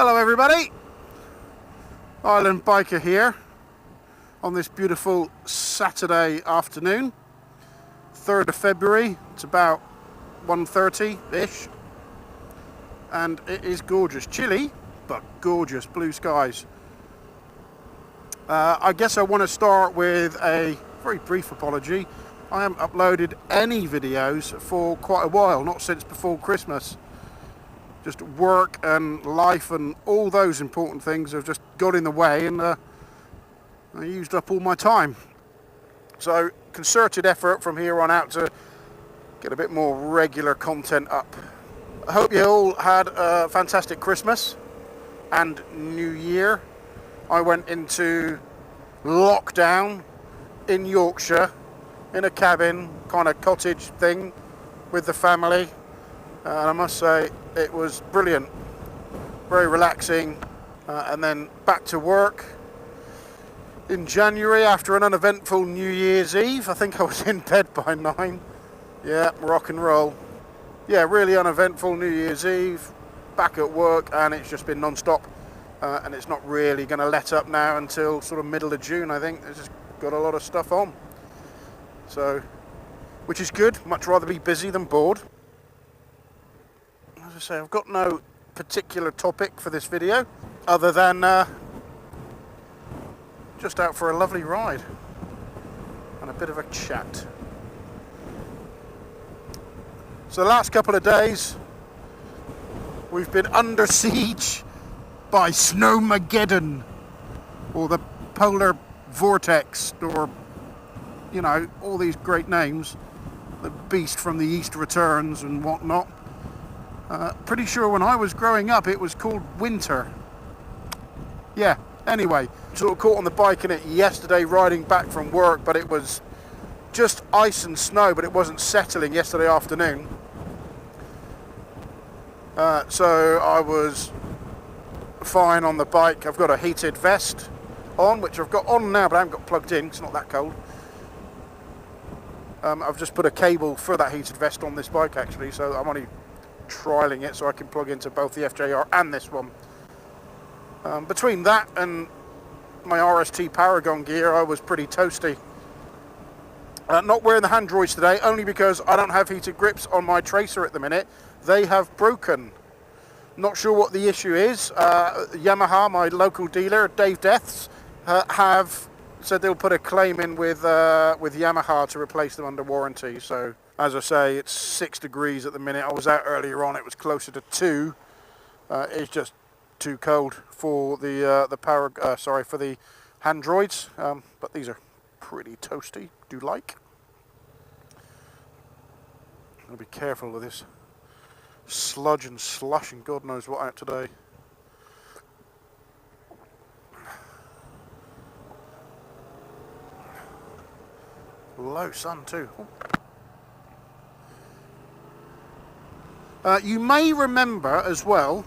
Hello everybody, Island Biker here on this beautiful Saturday afternoon, 3rd of February. It's about 1:30-ish and it is gorgeous, chilly but gorgeous, blue skies. I guess I want to start with a very brief apology. I haven't uploaded any videos for quite a while, not since before Christmas. Just work and life and all those important things have just got in the way, and I used up all my time. So concerted effort from here on out to get a bit more regular content up. I hope you all had a fantastic Christmas and New Year. I went into lockdown in Yorkshire in a cabin, kind of cottage thing with the family. And I must say, it was brilliant, very relaxing, and then back to work in January after an uneventful New Year's Eve. I think I was in bed by 9. Yeah, rock and roll. Yeah, really uneventful New Year's Eve, back at work, and it's just been non-stop, and it's not really going to let up now until sort of middle of June, I think. It's just got a lot of stuff on, so, which is good. Much rather be busy than bored. As I say, I've got no particular topic for this video other than just out for a lovely ride and a bit of a chat. So the last couple of days we've been under siege by Snowmageddon, or the polar vortex, or you know, all these great names. The beast from the east returns and whatnot. Pretty sure when I was growing up it was called winter. Yeah, anyway, sort of caught on the bike in it yesterday riding back from work, but it was just ice and snow, but it wasn't settling yesterday afternoon. So I was fine on the bike. I've got a heated vest on, which I've got on now, but I haven't got plugged in. It's not that cold. I've just put a cable for that heated vest on this bike actually, so I'm only trialing it so I can plug into both the FJR and this one. Between that and my RST Paragon gear, I was pretty toasty. Not wearing the hand droids today, only because I don't have heated grips on my Tracer at the minute. They have broken. Not sure what the issue is. Yamaha, my local dealer, Dave Deaths, have said they'll put a claim in with Yamaha to replace them under warranty. So, as I say, it's 6 degrees at the minute. I was out earlier on; it was closer to 2. It's just too cold for the for the hand droids. But these are pretty toasty. Do like. I'll be careful with this sludge and slush and God knows what out today. Low sun too. You may remember as well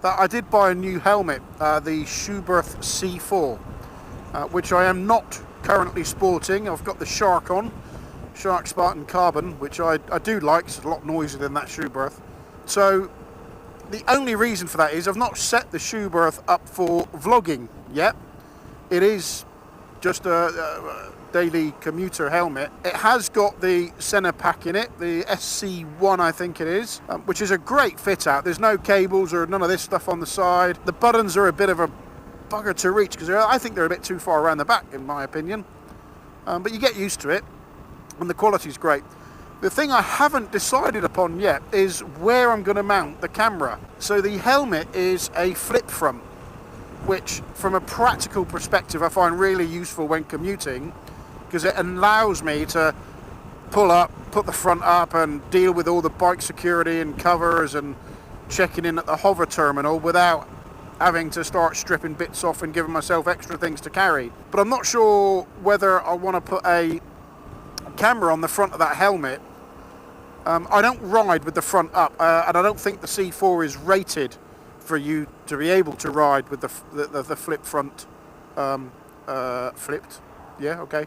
that I did buy a new helmet, the Schuberth C4, which I am not currently sporting. I've got the Shark on, Shark Spartan Carbon, which I do like. It's a lot noisier than that Schuberth. So the only reason for that is I've not set the Schuberth up for vlogging yet. It is just a daily commuter helmet. It has got the center pack in it, the SC1 I think it is, which is a great fit out. There's no cables or none of this stuff on the side. The buttons are a bit of a bugger to reach because I think they're a bit too far around the back in my opinion, but you get used to it and the quality's great. The thing I haven't decided upon yet is where I'm going to mount the camera. So the helmet is a flip front, which from a practical perspective I find really useful when commuting, because it allows me to pull up, put the front up and deal with all the bike security and covers and checking in at the hover terminal without having to start stripping bits off and giving myself extra things to carry. But I'm not sure whether I want to put a camera on the front of that helmet. I don't ride with the front up, and I don't think the C4 is rated for you to be able to ride with the flip front flipped. Yeah, okay.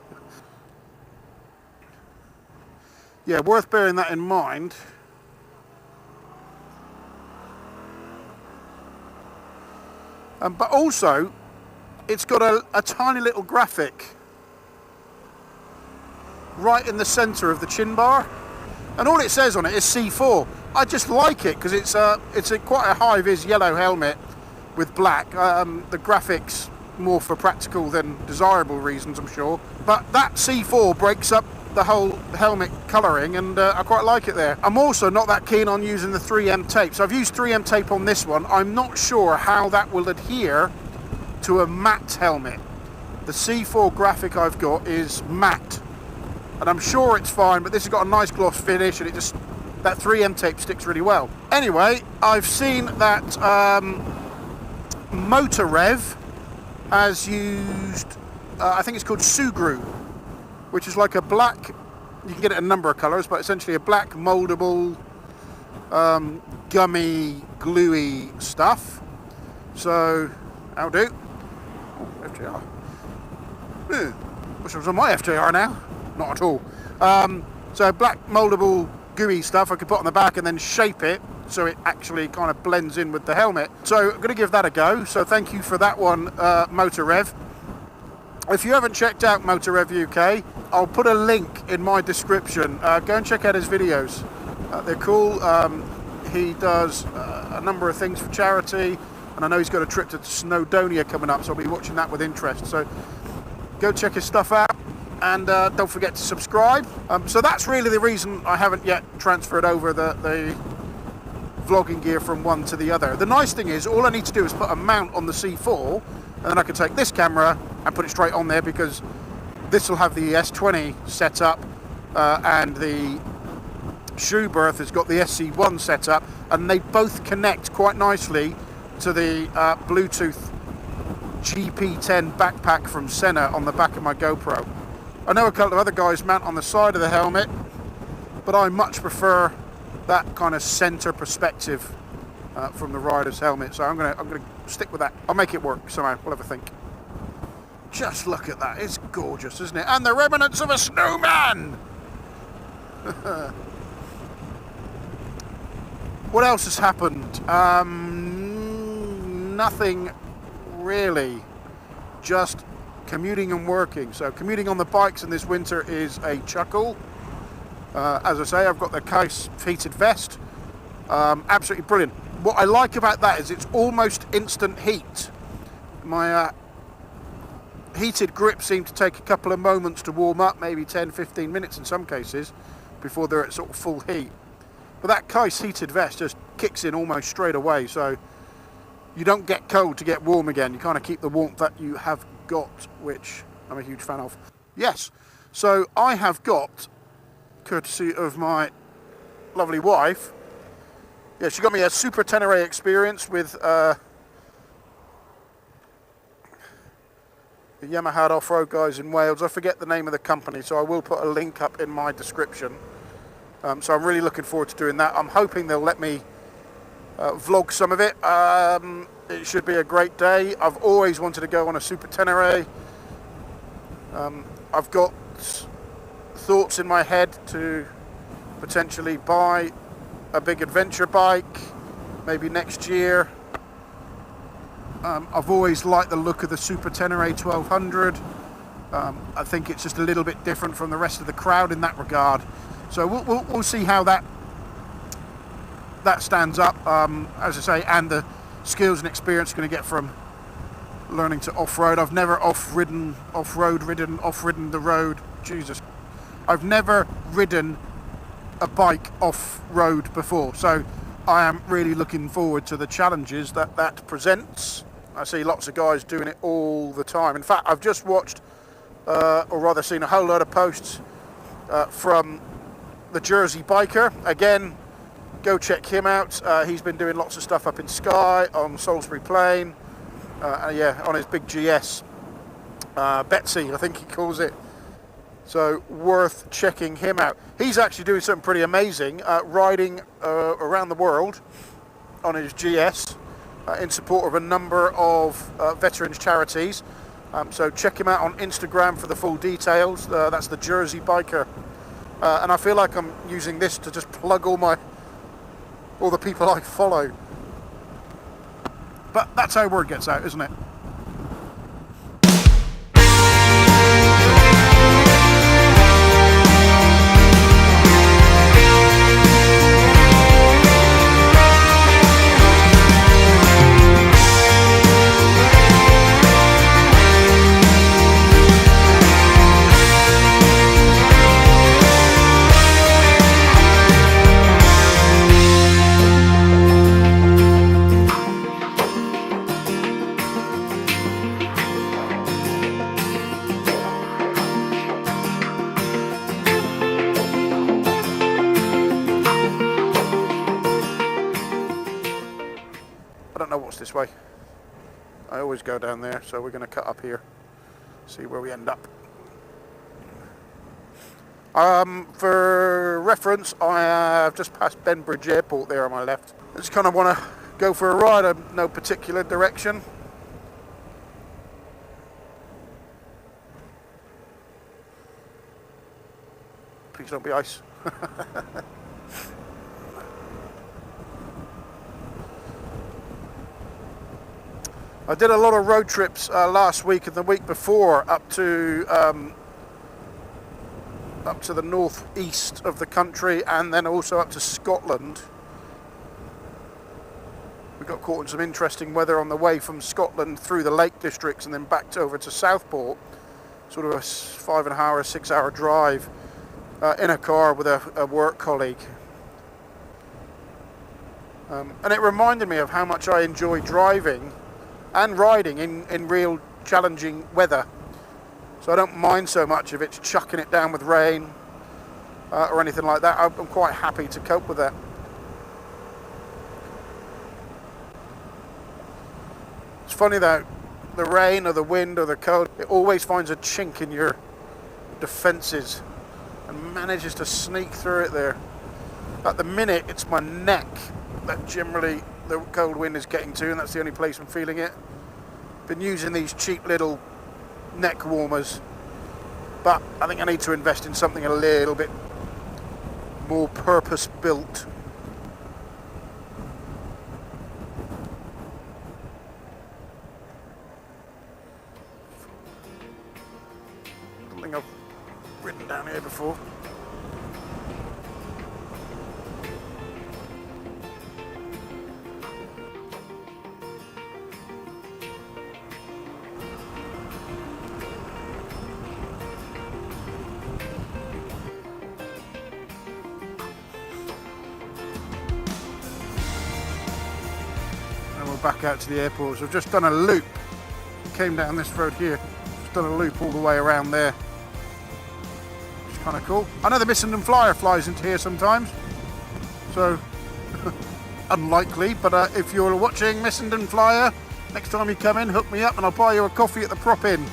Yeah, worth bearing that in mind. But also, it's got a tiny little graphic right in the centre of the chin bar, and all it says on it is C4. I just like it because it's a quite a high-vis yellow helmet with black. The graphics more for practical than desirable reasons, I'm sure. But that C4 breaks up the whole helmet colouring, and I quite like it there. I'm also not that keen on using the 3M tape. So I've used 3M tape on this one. I'm not sure how that will adhere to a matte helmet. The C4 graphic I've got is matte, and I'm sure it's fine, but this has got a nice gloss finish, and that 3M tape sticks really well. Anyway, I've seen that Motourev has used, I think it's called Schuberth, which is like a black, you can get it in a number of colours, but essentially a black mouldable, gummy, gluey stuff. So, that'll do. Oh, FTR. Wish I was on my FTR now. Not at all. So black mouldable gooey stuff I could put on the back and then shape it so it actually kind of blends in with the helmet. So I'm going to give that a go. So thank you for that one, Motourev. If you haven't checked out Motourev UK, I'll put a link in my description. Go and check out his videos. They're cool. He does a number of things for charity, and I know he's got a trip to Snowdonia coming up, so I'll be watching that with interest. So go check his stuff out, and don't forget to subscribe. So that's really the reason I haven't yet transferred over the vlogging gear from one to the other. The nice thing is, all I need to do is put a mount on the C4, and then I can take this camera and put it straight on there, because this will have the S20 set up, and the Schuberth has got the SC1 set up, and they both connect quite nicely to the Bluetooth GP10 backpack from Senna on the back of my GoPro. I know a couple of other guys mount on the side of the helmet, but I much prefer that kind of center perspective from the rider's helmet. So I'm gonna stick with that. I'll make it work somehow. We'll have a think. Just look at that. It's gorgeous, isn't it? And the remnants of a snowman. What else has happened? Nothing really. Just commuting and working. So commuting on the bikes in this winter is a chuckle. As I say, I've got the Case heated vest. Absolutely brilliant. What I like about that is it's almost instant heat. My heated grip seem to take a couple of moments to warm up, maybe 10-15 minutes in some cases, before they're at sort of full heat. But that Case heated vest just kicks in almost straight away, so you don't get cold to get warm again. You kind of keep the warmth that you have got, which I'm a huge fan of. Yes, so I have got, courtesy of my lovely wife, yeah, she got me a Super Pannier experience with the Yamaha off-road guys in Wales. I forget the name of the company, so I will put a link up in my description. So I'm really looking forward to doing that. I'm hoping they'll let me vlog some of it. It should be a great day. I've always wanted to go on a Super Pannier. I've got thoughts in my head to potentially buy a big adventure bike, maybe next year. I've always liked the look of the Super Pannier 1200. I think it's just a little bit different from the rest of the crowd in that regard. So we'll see how that stands up, as I say, and the skills and experience I'm going to get from learning to off-road. I've never off-road ridden the road. Jesus. I've never ridden a bike off-road before, so I am really looking forward to the challenges that presents. I see lots of guys doing it all the time. In fact, I've just watched, or rather seen a whole lot of posts from the Jersey biker. Again, go check him out. He's been doing lots of stuff up in Skye, on Salisbury Plain, yeah, on his big GS. Betsy, I think he calls it. So worth checking him out. He's actually doing something pretty amazing, riding around the world on his GS in support of a number of veterans charities. So check him out on Instagram for the full details. That's the Jersey biker. And I feel like I'm using this to just plug all the people I follow. But that's how word gets out, isn't it? I don't know what's this way. I always go down there, so we're going to cut up here, see where we end up. For reference, I have just passed Benbridge Airport there on my left. I just kind of want to go for a ride in no particular direction. Please don't be ice. I did a lot of road trips last week and the week before up to the northeast of the country, and then also up to Scotland. We got caught in some interesting weather on the way from Scotland through the Lake Districts and then back over to Southport. Sort of a 5.5 or 6 hour drive in a car with a work colleague. And it reminded me of how much I enjoy driving and riding in real challenging weather. So I don't mind so much if it's chucking it down with rain or anything like that. I'm quite happy to cope with that. It's funny though, the rain or the wind or the cold, it always finds a chink in your defences and manages to sneak through it there. At the minute, it's my neck that generally the cold wind is getting to, and that's the only place I'm feeling it. Been using these cheap little neck warmers, but I think I need to invest in something a little bit more purpose built. I don't think I've ridden down here before. Back out to the airport. So I've just done a loop. Came down this road here. Just done a loop all the way around there. It's kind of cool. I know the Missenden Flyer flies into here sometimes. So unlikely, but if you're watching Missenden Flyer, next time you come in, hook me up and I'll buy you a coffee at the Prop Inn.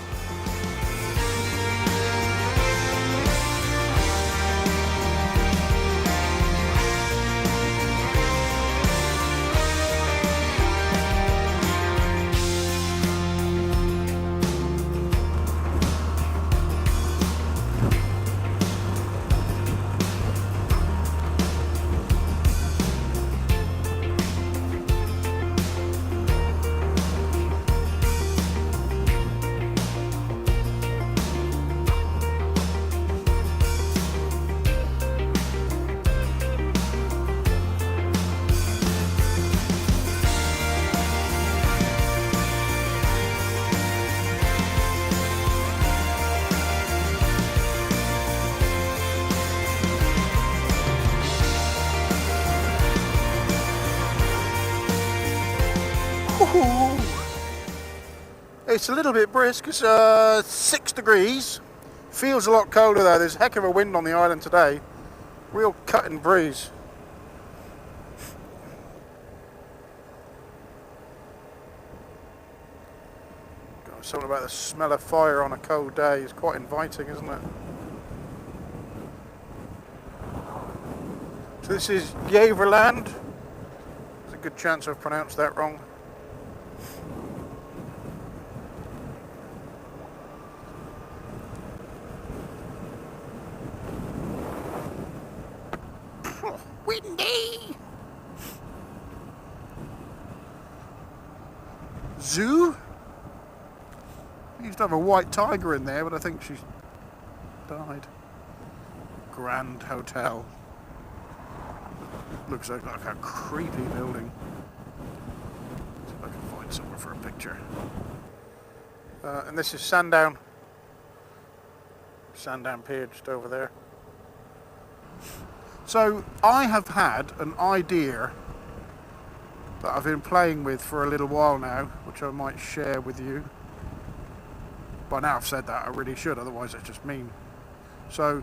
It's a little bit brisk. It's 6 degrees. Feels a lot colder though. There's a heck of a wind on the island today. Real cutting breeze. God, something about the smell of fire on a cold day is quite inviting, isn't it? So this is Yeverland. There's a good chance I've pronounced that wrong. Windy! zoo. We used to have a white tiger in there, but I think she's died. Grand Hotel. Looks like a creepy building. See if I can find somewhere for a picture. And this is Sandown Pier, just over there. So I have had an idea that I've been playing with for a little while now, which I might share with you. By now I've said that, I really should, otherwise it's just mean. So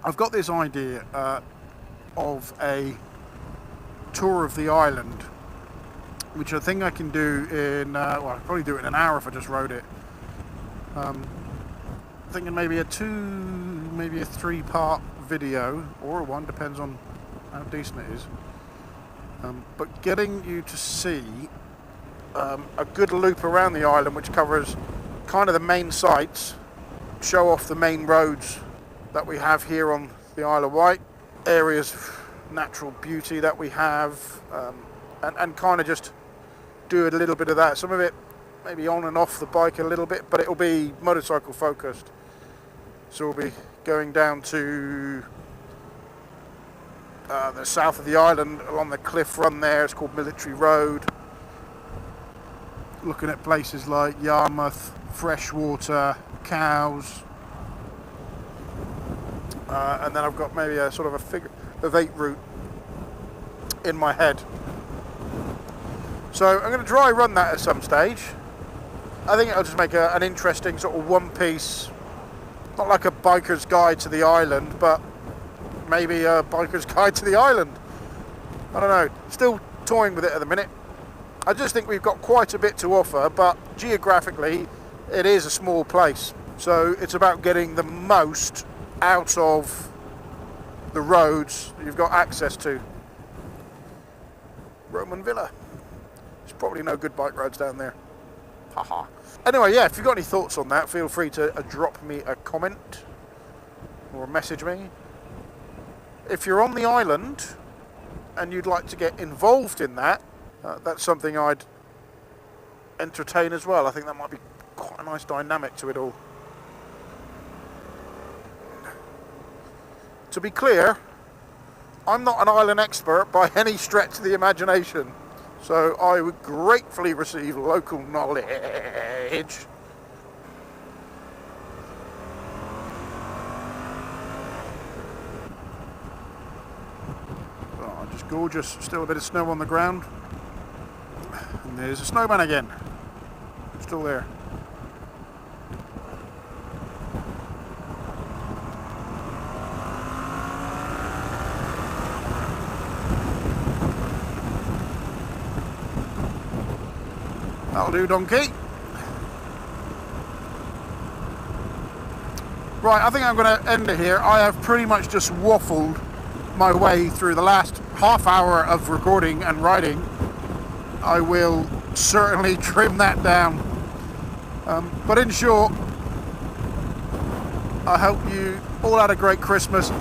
I've got this idea of a tour of the island, which I think I can do in, well, I'll probably do it in an hour if I just rode it. Thinking maybe a 3-part video, or one, depends on how decent it is. But getting you to see a good loop around the island, which covers kind of the main sites, show off the main roads that we have here on the Isle of Wight, areas of natural beauty that we have, and kind of just do a little bit of that. Some of it maybe on and off the bike a little bit, but it'll be motorcycle focused. So we'll be going down to the south of the island along the cliff run there. It's called Military Road. Looking at places like Yarmouth, freshwater, cows. And then I've got maybe a sort of a figure of 8 route in my head. So I'm going to dry run that at some stage. I think it'll just make an interesting sort of one piece, not like a biker's guide to the island, but maybe a biker's guide to the island. I don't know, still toying with it at the minute. I just think we've got quite a bit to offer, but geographically it is a small place. So it's about getting the most out of the roads you've got access to. Roman Villa. There's probably no good bike roads down there. Haha. Anyway, yeah, if you've got any thoughts on that, feel free to drop me a comment or message me. If you're on the island and you'd like to get involved in that, that's something I'd entertain as well. I think that might be quite a nice dynamic to it all. To be clear, I'm not an island expert by any stretch of the imagination, so I would gratefully receive local knowledge. Oh, just gorgeous, still a bit of snow on the ground. And there's a snowman again, still there. That'll do, donkey. Right, I think I'm going to end it here. I have pretty much just waffled my way through the last half hour of recording and riding. I will certainly trim that down. But in short, I hope you all had a great Christmas,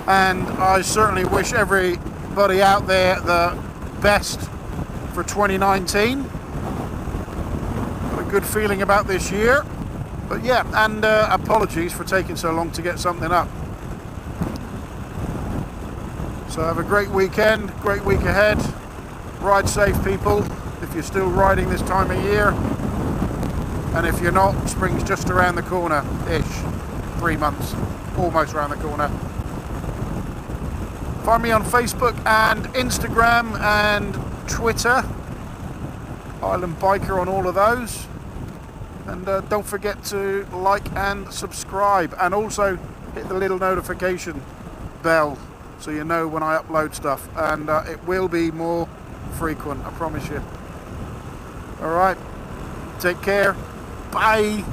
and I certainly wish everybody out there the best for 2019. Good feeling about this year, but yeah, and apologies for taking so long to get something up. So have a great weekend, great week ahead. Ride safe, people, if you're still riding this time of year, and if you're not, spring's just around the corner ish. 3 months, almost around the corner. Find me on Facebook and Instagram and Twitter, Island Biker on all of those. And don't forget to like and subscribe, and also hit the little notification bell so you know when I upload stuff, and it will be more frequent, I promise you. Alright, take care, bye.